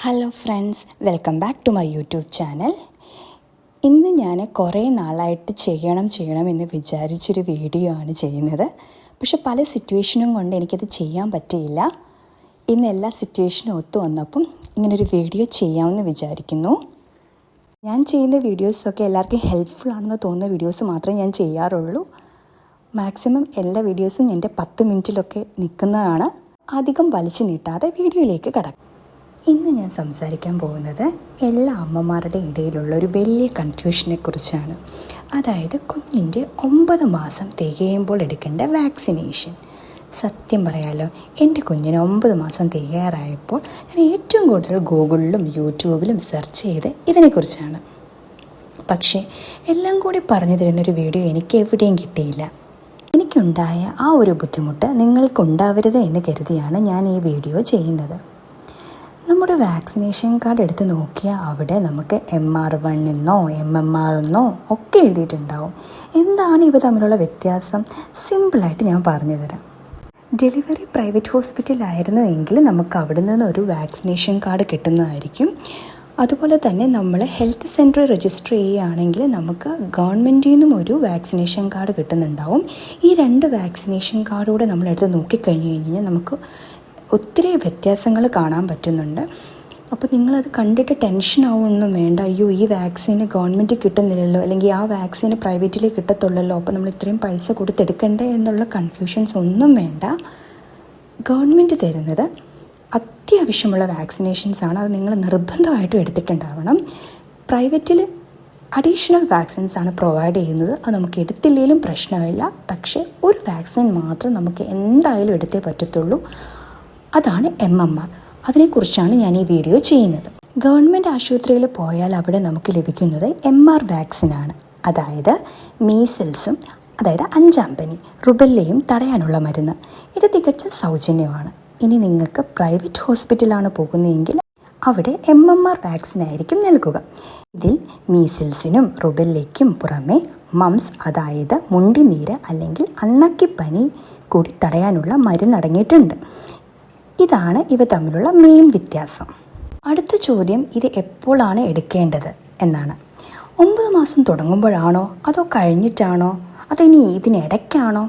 Hello friends, welcome back to my YouTube channel. ഇന്ന് ഞാൻ കുറേ നാളായിട്ട് ചെയ്യണം എന്ന് വിചാരിച്ചൊരു വീഡിയോ ആണ് ചെയ്യുന്നത്. പക്ഷെ പല സിറ്റുവേഷനും കൊണ്ട് എനിക്കത് ചെയ്യാൻ പറ്റിയില്ല. ഇന്ന് എല്ലാ സിറ്റുവേഷനും ഒത്തു വന്നപ്പം ഇങ്ങനൊരു വീഡിയോ ചെയ്യാമെന്ന് വിചാരിക്കുന്നു. ഞാൻ ചെയ്യുന്ന വീഡിയോസൊക്കെ എല്ലാവർക്കും ഹെൽപ്ഫുൾ ആണെന്ന് തോന്നുന്ന വീഡിയോസ് മാത്രമേ ഞാൻ ചെയ്യാറുള്ളൂ. മാക്സിമം എല്ലാ വീഡിയോസും എൻ്റെ 10 മിനിറ്റിലൊക്കെ നിൽക്കുന്നതാണ്. അധികം വലിച്ചു നീട്ടാതെ വീഡിയോയിലേക്ക് കടക്കാം. ഇന്ന് ഞാൻ സംസാരിക്കാൻ പോകുന്നത് എല്ലാ അമ്മമാരുടെ ഇടയിലുള്ള ഒരു വലിയ കൺഫ്യൂഷനെ കുറിച്ചാണ്. അതായത് കുഞ്ഞിൻ്റെ 9 മാസം തികയുമ്പോൾ എടുക്കേണ്ട വാക്സിനേഷൻ. സത്യം പറയാലോ, എൻ്റെ കുഞ്ഞിന് 9 മാസം തികയാറായപ്പോൾ ഞാൻ ഏറ്റവും കൂടുതൽ ഗൂഗിളിലും യൂട്യൂബിലും സെർച്ച് ചെയ്ത് ഇതിനെക്കുറിച്ചാണ്. പക്ഷേ എല്ലാം കൂടി പറഞ്ഞു തരുന്നൊരു വീഡിയോ എനിക്ക് എവിടെയും കിട്ടിയില്ല. എനിക്കുണ്ടായ ആ ഒരു ബുദ്ധിമുട്ട് നിങ്ങൾക്കുണ്ടാവരുത് എന്ന് കരുതിയാണ് ഞാൻ ഈ വീഡിയോ ചെയ്യുന്നത്. നമ്മുടെ വാക്സിനേഷൻ കാർഡ് എടുത്ത് നോക്കിയാൽ അവിടെ നമുക്ക് MR1 എന്നോ MMR എന്നോ ഒക്കെ എഴുതിയിട്ടുണ്ടാവും. എന്താണ് ഇവ തമ്മിലുള്ള വ്യത്യാസം? സിമ്പിളായിട്ട് ഞാൻ പറഞ്ഞു തരാം. ഡെലിവറി പ്രൈവറ്റ് ഹോസ്പിറ്റലായിരുന്നു എങ്കിൽ നമുക്ക് അവിടെ നിന്ന് ഒരു വാക്സിനേഷൻ കാർഡ് കിട്ടുന്നതായിരിക്കും. അതുപോലെ തന്നെ നമ്മൾ ഹെൽത്ത് സെൻറ്റർ രജിസ്റ്റർ ചെയ്യുകയാണെങ്കിൽ നമുക്ക് ഗവൺമെൻറ്റിൽ നിന്നും ഒരു വാക്സിനേഷൻ കാർഡ് കിട്ടുന്നുണ്ടാവും. ഈ 2 വാക്സിനേഷൻ കാർഡൂടെ നമ്മളെടുത്ത് നോക്കിക്കഴിഞ്ഞ് കഴിഞ്ഞാൽ നമുക്ക് ഒത്തിരി വ്യത്യാസങ്ങൾ കാണാൻ പറ്റുന്നുണ്ട്. അപ്പോൾ നിങ്ങളത് കണ്ടിട്ട് ടെൻഷൻ ആവുമൊന്നും വേണ്ട. അയ്യോ, ഈ വാക്സിന് ഗവൺമെൻറ് കിട്ടുന്നില്ലല്ലോ, അല്ലെങ്കിൽ ആ വാക്സിന് പ്രൈവറ്റിൽ കിട്ടത്തുള്ളല്ലോ, അപ്പോൾ നമ്മൾ ഇത്രയും പൈസ കൊടുത്തെടുക്കണ്ടേ എന്നുള്ള കൺഫ്യൂഷൻസ് ഒന്നും വേണ്ട. ഗവൺമെൻറ് തരുന്നത് അത്യാവശ്യമുള്ള വാക്സിനേഷൻസാണ്. അത് നിങ്ങൾ നിർബന്ധമായിട്ടും എടുത്തിട്ടുണ്ടാവണം. പ്രൈവറ്റിൽ അഡീഷണൽ വാക്സിൻസാണ് പ്രൊവൈഡ് ചെയ്യുന്നത്. അത് നമുക്ക് എടുത്തില്ലെങ്കിലും പ്രശ്നമില്ല. പക്ഷേ ഒരു വാക്സിൻ മാത്രം നമുക്ക് എന്തായാലും എടുത്തേ പറ്റത്തുള്ളൂ. അതാണ് MMR. അതിനെക്കുറിച്ചാണ് ഞാൻ ഈ വീഡിയോ ചെയ്യുന്നത്. ഗവൺമെൻറ് ആശുപത്രിയിൽ പോയാൽ അവിടെ നമുക്ക് ലഭിക്കുന്നത് MR വാക്സിനാണ്. അതായത് മീസിൽസും, അതായത് 5-ാം പനി, റുബെല്ലയും തടയാനുള്ള മരുന്ന്. ഇത് തികച്ചും സൗജന്യമാണ്. ഇനി നിങ്ങൾക്ക് പ്രൈവറ്റ് ഹോസ്പിറ്റലാണ് പോകുന്നതെങ്കിൽ അവിടെ MMR വാക്സിനായിരിക്കും നൽകുക. ഇതിൽ മീസിൽസിനും റുബെല്ലയ്ക്കും പുറമെ മംസ്, അതായത് മുണ്ടിനീര് അല്ലെങ്കിൽ അണ്ണാക്കിപ്പനി കൂടി തടയാനുള്ള മരുന്നടങ്ങിയിട്ടുണ്ട്. ഇതാണ് ഇവ തമ്മിലുള്ള മെയിൻ വ്യത്യാസം. അടുത്ത ചോദ്യം, ഇത് എപ്പോഴാണ് എടുക്കേണ്ടത് എന്നാണ്. 9 മാസം തുടങ്ങുമ്പോഴാണോ അതോ കഴിഞ്ഞിട്ടാണോ അതോ ഇനി ഇതിനിടയ്ക്കാണോ?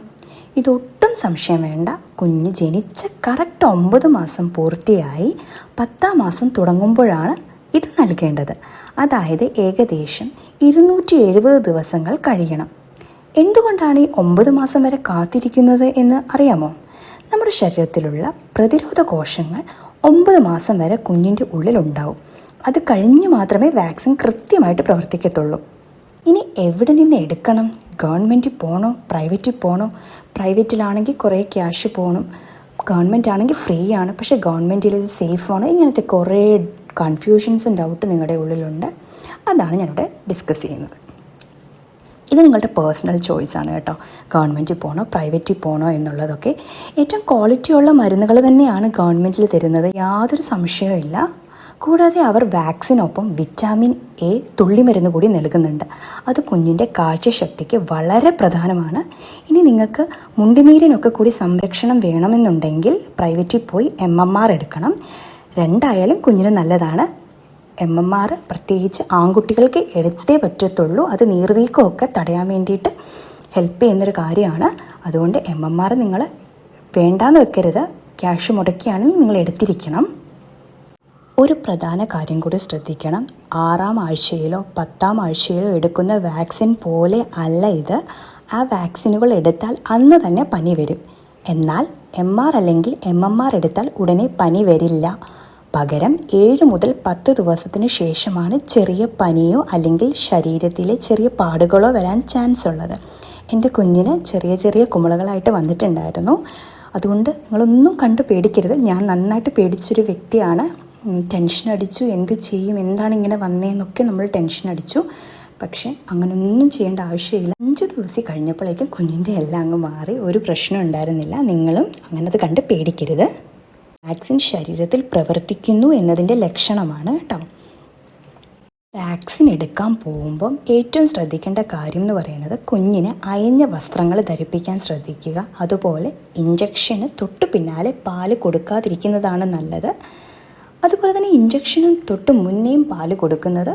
ഇതൊട്ടും സംശയം വേണ്ട. കുഞ്ഞ് ജനിച്ച കറക്റ്റ് 9 മാസം പൂർത്തിയായി 10-ാം മാസം തുടങ്ങുമ്പോഴാണ് ഇത് നൽകേണ്ടത്. അതായത് ഏകദേശം 270 ദിവസങ്ങൾ കഴിയണം. എന്തുകൊണ്ടാണ് ഈ 9 മാസം വരെ കാത്തിരിക്കുന്നത് എന്ന് അറിയാമോ? നമ്മുടെ ശരീരത്തിലുള്ള പ്രതിരോധ കോശങ്ങൾ 9 മാസം വരെ കുഞ്ഞിൻ്റെ ഉള്ളിലുണ്ടാവും. അത് കഴിഞ്ഞ് മാത്രമേ വാക്സിൻ കൃത്യമായിട്ട് പ്രവർത്തിക്കത്തുള്ളൂ. ഇനി എവിടെ നിന്ന് എടുക്കണം? ഗവൺമെൻറ്റിൽ പോകണോ പ്രൈവറ്റിൽ പോകണോ? പ്രൈവറ്റിലാണെങ്കിൽ കുറേ ക്യാഷ് പോകണം, ഗവൺമെൻറ് ആണെങ്കിൽ ഫ്രീ ആണ്. പക്ഷേ ഗവൺമെൻറ്റിൽ ഇത് സേഫാണ്. ഇങ്ങനത്തെ കുറേ കൺഫ്യൂഷൻസും ഡൗട്ട് നിങ്ങളുടെ ഉള്ളിലുണ്ട്. അതാണ് ഞാനിവിടെ ഡിസ്കസ് ചെയ്യുന്നത്. ഇത് നിങ്ങളുടെ പേഴ്സണൽ ചോയ്സാണ് കേട്ടോ. ഗവൺമെൻറ്റിൽ പോകണോ പ്രൈവറ്റിൽ പോകണോ എന്നുള്ളതൊക്കെ. ഏറ്റവും ക്വാളിറ്റിയുള്ള മരുന്നുകൾ തന്നെയാണ് ഗവൺമെൻറ്റിൽ തരുന്നത്, യാതൊരു സംശയവും. കൂടാതെ അവർ വാക്സിനൊപ്പം വിറ്റാമിൻ A തുള്ളിമരുന്ന് കൂടി നൽകുന്നുണ്ട്. അത് കുഞ്ഞിൻ്റെ കാഴ്ചശക്തിക്ക് വളരെ പ്രധാനമാണ്. ഇനി നിങ്ങൾക്ക് മുണ്ടിനീരിനൊക്കെ കൂടി സംരക്ഷണം വേണമെന്നുണ്ടെങ്കിൽ പ്രൈവറ്റിൽ പോയി MMR എടുക്കണം. രണ്ടായാലും കുഞ്ഞിന് നല്ലതാണ്. MMR പ്രത്യേകിച്ച് ആൺകുട്ടികൾക്ക് എടുത്തേ പറ്റത്തുള്ളൂ. അത് നീർവീക്കമൊക്കെ തടയാൻ വേണ്ടിയിട്ട് ഹെൽപ്പ് ചെയ്യുന്നൊരു കാര്യമാണ്. അതുകൊണ്ട് MMR നിങ്ങൾ വേണ്ടാന്ന് വെക്കരുത്. ക്യാഷ് മുടക്കിയാണെങ്കിൽ നിങ്ങൾ എടുത്തിരിക്കണം. ഒരു പ്രധാന കാര്യം കൂടി ശ്രദ്ധിക്കണം. 6-ാം ആഴ്ചയിലോ 10-ാം ആഴ്ചയിലോ എടുക്കുന്ന വാക്സിൻ പോലെ അല്ല ഇത്. ആ വാക്സിനുകൾ എടുത്താൽ അന്ന് തന്നെ പനി വരും. എന്നാൽ MR അല്ലെങ്കിൽ MMR എടുത്താൽ ഉടനെ പനി വരില്ല. പകരം 7 മുതൽ 10 ദിവസത്തിന് ശേഷമാണ് ചെറിയ പനിയോ അല്ലെങ്കിൽ ശരീരത്തിലെ ചെറിയ പാടുകളോ വരാൻ ചാൻസ് ഉള്ളത്. എൻ്റെ കുഞ്ഞിന് ചെറിയ കുമിളകളായിട്ട് വന്നിട്ടുണ്ടായിരുന്നു. അതുകൊണ്ട് നിങ്ങളൊന്നും കണ്ടു പേടിക്കരുത്. ഞാൻ നന്നായിട്ട് പേടിച്ചൊരു വ്യക്തിയാണ്. ടെൻഷൻ അടിച്ചു. എന്ത് ചെയ്യും, എന്താണ് ഇങ്ങനെ വന്നതെന്നൊക്കെ നമ്മൾ ടെൻഷൻ അടിച്ചു. പക്ഷേ അങ്ങനെയൊന്നും ചെയ്യേണ്ട ആവശ്യമില്ല. 5 ദിവസം കഴിഞ്ഞപ്പോഴേക്കും കുഞ്ഞിൻ്റെ എല്ലാം അങ്ങ് മാറി. ഒരു പ്രശ്നം ഉണ്ടായിരുന്നില്ല. നിങ്ങളും അങ്ങനത് കണ്ട് പേടിക്കരുത്. വാക്സിൻ ശരീരത്തിൽ പ്രവർത്തിക്കുന്നു എന്നതിൻ്റെ ലക്ഷണമാണ് കേട്ടോ. വാക്സിൻ എടുക്കാൻ പോകുമ്പം ഏറ്റവും ശ്രദ്ധിക്കേണ്ട കാര്യം എന്ന് പറയുന്നത് കുഞ്ഞിന് അയഞ്ഞ വസ്ത്രങ്ങൾ ധരിപ്പിക്കാൻ ശ്രദ്ധിക്കുക. അതുപോലെ ഇഞ്ചക്ഷന് തൊട്ടു പിന്നാലെ പാല് കൊടുക്കാതിരിക്കുന്നതാണ് നല്ലത്. അതുപോലെ തന്നെ ഇഞ്ചക്ഷനും തൊട്ട് മുന്നേയും പാല് കൊടുക്കുന്നത്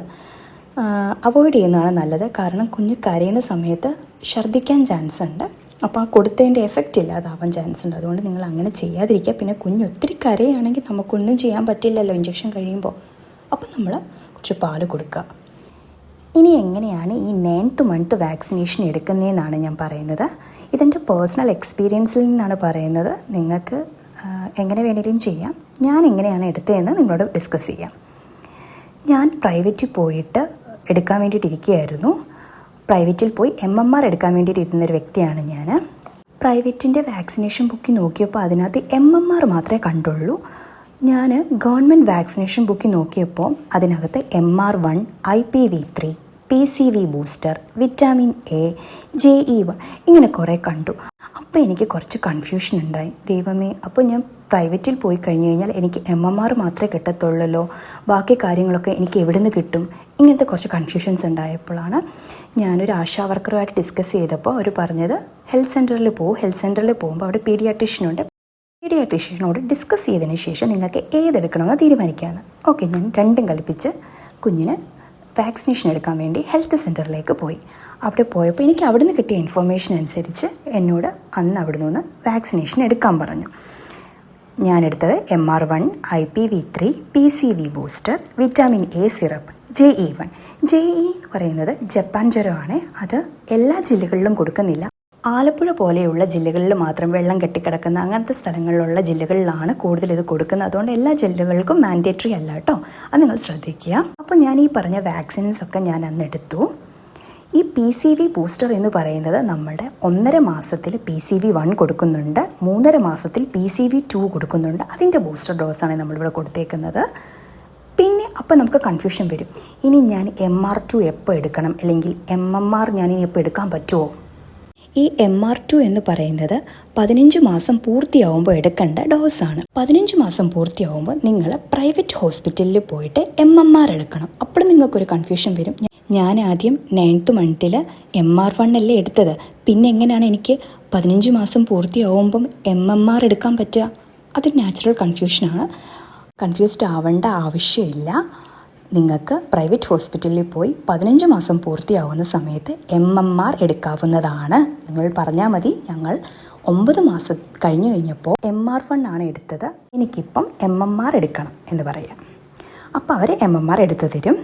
അവോയ്ഡ് ചെയ്യുന്നതാണ് നല്ലത്. കാരണം കുഞ്ഞ് കരയുന്ന സമയത്ത് ഛർദ്ദിക്കാൻ ചാൻസ് ഉണ്ട്. അപ്പോൾ ആ കൊടുത്തതിൻ്റെ എഫക്റ്റ് ഇല്ലാതാവാൻ ചാൻസ് ഉണ്ട്. അതുകൊണ്ട് നിങ്ങൾ അങ്ങനെ ചെയ്യാതിരിക്കുക. പിന്നെ കുഞ്ഞ് ഒത്തിരി കരയാണെങ്കിൽ നമുക്കൊന്നും ചെയ്യാൻ പറ്റില്ലല്ലോ ഇഞ്ചക്ഷൻ കഴിയുമ്പോൾ. അപ്പോൾ നമ്മൾ കുറച്ച് പാല് കൊടുക്കുക. ഇനി എങ്ങനെയാണ് ഈ 9th മന്ത് വാക്സിനേഷൻ എടുക്കുന്നതെന്നാണ് ഞാൻ പറയുന്നത്. ഇതെൻ്റെ പേഴ്സണൽ എക്സ്പീരിയൻസിൽ നിന്നാണ് പറയുന്നത്. നിങ്ങൾക്ക് എങ്ങനെ വേണമെങ്കിലും ചെയ്യാം. ഞാൻ എങ്ങനെയാണ് എടുത്തതെന്ന് നിങ്ങളോട് ഡിസ്കസ് ചെയ്യാം. ഞാൻ പ്രൈവറ്റിൽ പോയിട്ട് എടുക്കാൻ വേണ്ടിയിട്ടിരിക്കുകയായിരുന്നു. പ്രൈവറ്റിൽ പോയി MMR എടുക്കാൻ വേണ്ടിയിട്ട് ഇരുന്നൊരു വ്യക്തിയാണ് ഞാൻ. പ്രൈവറ്റിൻ്റെ വാക്സിനേഷൻ ബുക്കിൽ നോക്കിയപ്പോൾ അതിനകത്ത് MMR മാത്രമേ കണ്ടുള്ളൂ. ഞാൻ ഗവൺമെൻറ് വാക്സിനേഷൻ ബുക്കിൽ നോക്കിയപ്പോൾ അതിനകത്ത് MR1, IPV3, PCV booster, vitamin A, JE1 ഇങ്ങനെ കുറേ കണ്ടു. അപ്പോൾ എനിക്ക് കുറച്ച് കൺഫ്യൂഷൻ ഉണ്ടായി. ദൈവമേ, അപ്പോൾ ഞാൻ പ്രൈവറ്റിൽ പോയി കഴിഞ്ഞ് കഴിഞ്ഞാൽ എനിക്ക് MMR മാത്രമേ കിട്ടത്തുള്ളല്ലോ, ബാക്കി കാര്യങ്ങളൊക്കെ എനിക്ക് എവിടെ നിന്ന് കിട്ടും? ഇങ്ങനത്തെ കുറച്ച് കൺഫ്യൂഷൻസ് ഉണ്ടായപ്പോഴാണ് ഞാനൊരു ആശാ വർക്കറുമായിട്ട് ഡിസ്കസ് ചെയ്തപ്പോൾ അവർ പറഞ്ഞത് ഹെൽത്ത് സെൻറ്ററിൽ പോകും. ഹെൽത്ത് സെൻറ്ററിൽ പോകുമ്പോൾ അവിടെ പീഡിയാട്രീഷ്യനുണ്ട്. പീഡിയാട്രീഷ്യനോട് ഡിസ്കസ് ചെയ്തതിന് ശേഷം നിങ്ങൾക്ക് ഏതെടുക്കണമെന്ന് തീരുമാനിക്കാമെന്ന്. ഓക്കെ, ഞാൻ രണ്ടും കൽപ്പിച്ച് കുഞ്ഞിന് വാക്സിനേഷൻ എടുക്കാൻ വേണ്ടി ഹെൽത്ത് സെൻറ്ററിലേക്ക് പോയി. അവിടെ പോയപ്പോൾ എനിക്ക് അവിടെ നിന്ന് കിട്ടിയ ഇൻഫർമേഷൻ അനുസരിച്ച് എന്നോട് അന്ന് അവിടെ നിന്ന് വാക്സിനേഷൻ എടുക്കാൻ പറഞ്ഞു. ഞാനെടുത്തത് MR1, IPV3, PCV booster, vitamin A syrup, JE1. JE എന്ന് പറയുന്നത് ജപ്പാൻ ജ്വരമാണ്. അത് എല്ലാ ജില്ലകളിലും കൊടുക്കുന്നില്ല. ആലപ്പുഴ പോലെയുള്ള ജില്ലകളിൽ മാത്രം വെള്ളം കെട്ടിക്കിടക്കുന്ന അങ്ങനത്തെ സ്ഥലങ്ങളിലുള്ള ജില്ലകളിലാണ് കൂടുതൽ ഇത് കൊടുക്കുന്നത്. അതുകൊണ്ട് എല്ലാ ജില്ലകൾക്കും മാൻഡേറ്ററി അല്ല കേട്ടോ, അത് നിങ്ങൾ ശ്രദ്ധിക്കുക. അപ്പോൾ ഞാൻ ഈ പറഞ്ഞ വാക്സിൻസ് ഒക്കെ ഞാൻ അന്ന് എടുത്തു. ഈ PCV ബൂസ്റ്റർ എന്ന് പറയുന്നത് നമ്മുടെ 1.5 മാസത്തിൽ PCV1 കൊടുക്കുന്നുണ്ട്, 3.5 മാസത്തിൽ PCV2 കൊടുക്കുന്നുണ്ട്. അതിൻ്റെ ബൂസ്റ്റർ ഡോസാണ് നമ്മളിവിടെ കൊടുത്തേക്കുന്നത്. പിന്നെ അപ്പോൾ നമുക്ക് കൺഫ്യൂഷൻ വരും, ഇനി ഞാൻ MR2 എപ്പോൾ എടുക്കണം, അല്ലെങ്കിൽ MMR ഞാൻ ഇനി എപ്പോൾ എടുക്കാൻ പറ്റുമോ? ഈ MR2 എന്ന് പറയുന്നത് 15 മാസം പൂർത്തിയാവുമ്പോൾ എടുക്കേണ്ട ഡോസാണ്. 15 മാസം പൂർത്തിയാവുമ്പോൾ നിങ്ങൾ പ്രൈവറ്റ് ഹോസ്പിറ്റലിൽ പോയിട്ട് MMR എടുക്കണം. അപ്പോൾ നിങ്ങൾക്കൊരു കൺഫ്യൂഷൻ വരും, ഞാൻ ആദ്യം 9th മന്തിൽ MR1 അല്ലേ എടുത്തത്, പിന്നെ എങ്ങനെയാണ് എനിക്ക് 15 മാസം പൂർത്തിയാവുമ്പം MMR എടുക്കാൻ പറ്റുക? അതൊരു നാച്ചുറൽ കൺഫ്യൂഷനാണ്. കൺഫ്യൂസ്ഡ് ആവേണ്ട ആവശ്യമില്ല. നിങ്ങൾക്ക് പ്രൈവറ്റ് ഹോസ്പിറ്റലിൽ പോയി 15 മാസം പൂർത്തിയാവുന്ന സമയത്ത് MMR എടുക്കാവുന്നതാണ്. നിങ്ങൾ പറഞ്ഞാൽ മതി, ഞങ്ങൾ 9 മാസം കഴിഞ്ഞ് കഴിഞ്ഞപ്പോൾ MR1 ആണ് എടുത്തത്, എനിക്കിപ്പം MMR എടുക്കണം എന്ന് പറയാം. അപ്പോൾ അവർ MMR എടുത്തു തരും.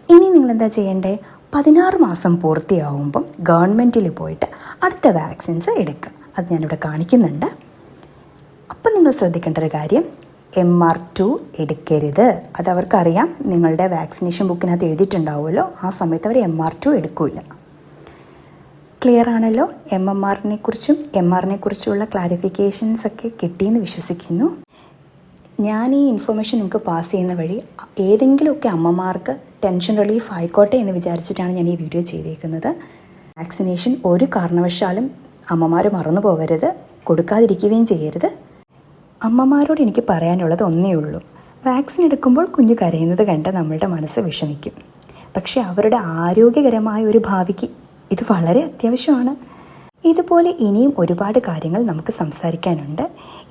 ഇനി നിങ്ങളെന്താ ചെയ്യേണ്ടത്? 16 മാസം പൂർത്തിയാവുമ്പം ഗവൺമെൻറ്റിൽ പോയിട്ട് അടുത്ത വാക്സിൻസ് എടുക്കുക. അത് ഞാനിവിടെ കാണിക്കുന്നുണ്ട്. അപ്പം നിങ്ങൾ ശ്രദ്ധിക്കേണ്ട ഒരു കാര്യം, MR2 എടുക്കരുത്. അതവർക്കറിയാം, നിങ്ങളുടെ വാക്സിനേഷൻ ബുക്കിനകത്ത് എഴുതിയിട്ടുണ്ടാവുമല്ലോ, ആ സമയത്ത് അവർ MR2 എടുക്കില്ല. ക്ലിയർ ആണല്ലോ? MMRനെ കുറിച്ചും MRനെ കുറിച്ചുള്ള ക്ലാരിഫിക്കേഷൻസ് ഒക്കെ കിട്ടിയെന്ന് വിശ്വസിക്കുന്നു. ഞാൻ ഈ ഇൻഫർമേഷൻ നിങ്ങൾക്ക് പാസ് ചെയ്യുന്ന വഴി ഏതെങ്കിലുമൊക്കെ അമ്മമാർക്ക് ടെൻഷൻ റിലീഫ് ആയിക്കോട്ടെ എന്ന് വിചാരിച്ചിട്ടാണ് ഞാൻ ഈ വീഡിയോ ചെയ്തേക്കുന്നത്. വാക്സിനേഷൻ ഒരു കാരണവശാലും അമ്മമാർ മറന്നു പോകരുത്, കൊടുക്കാതിരിക്കുകയും ചെയ്യരുത്. അമ്മമാരോട് എനിക്ക് പറയാനുള്ളത് ഒന്നേ ഉള്ളൂ, വാക്സിൻ എടുക്കുമ്പോൾ കുഞ്ഞ് കരയുന്നത് കണ്ട് നമ്മളുടെ മനസ്സ് വിഷമിക്കും. പക്ഷേ അവരുടെ ആരോഗ്യകരമായ ഒരു ഭാവിക്ക് ഇത് വളരെ അത്യാവശ്യമാണ്. ഇതുപോലെ ഇനിയും ഒരുപാട് കാര്യങ്ങൾ നമുക്ക് സംസാരിക്കാനുണ്ട്.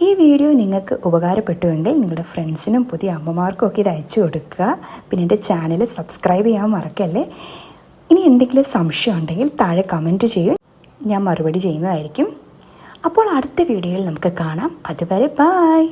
ഈ വീഡിയോ നിങ്ങൾക്ക് ഉപകാരപ്പെട്ടുവെങ്കിൽ നിങ്ങളുടെ ഫ്രണ്ട്സിനും പുതിയ അമ്മമാർക്കും ഒക്കെ ഇത് അയച്ചു കൊടുക്കുക. പിന്നെ എൻ്റെ ചാനൽ സബ്സ്ക്രൈബ് ചെയ്യാൻ മറക്കല്ലേ. ഇനി എന്തെങ്കിലും സംശയം ഉണ്ടെങ്കിൽ താഴെ കമൻറ്റ് ചെയ്യൂ, ഞാൻ മറുപടി ചെയ്യുന്നതായിരിക്കും. അപ്പോൾ അടുത്ത വീഡിയോയിൽ നമുക്ക് കാണാം. അതുവരെ ബൈ.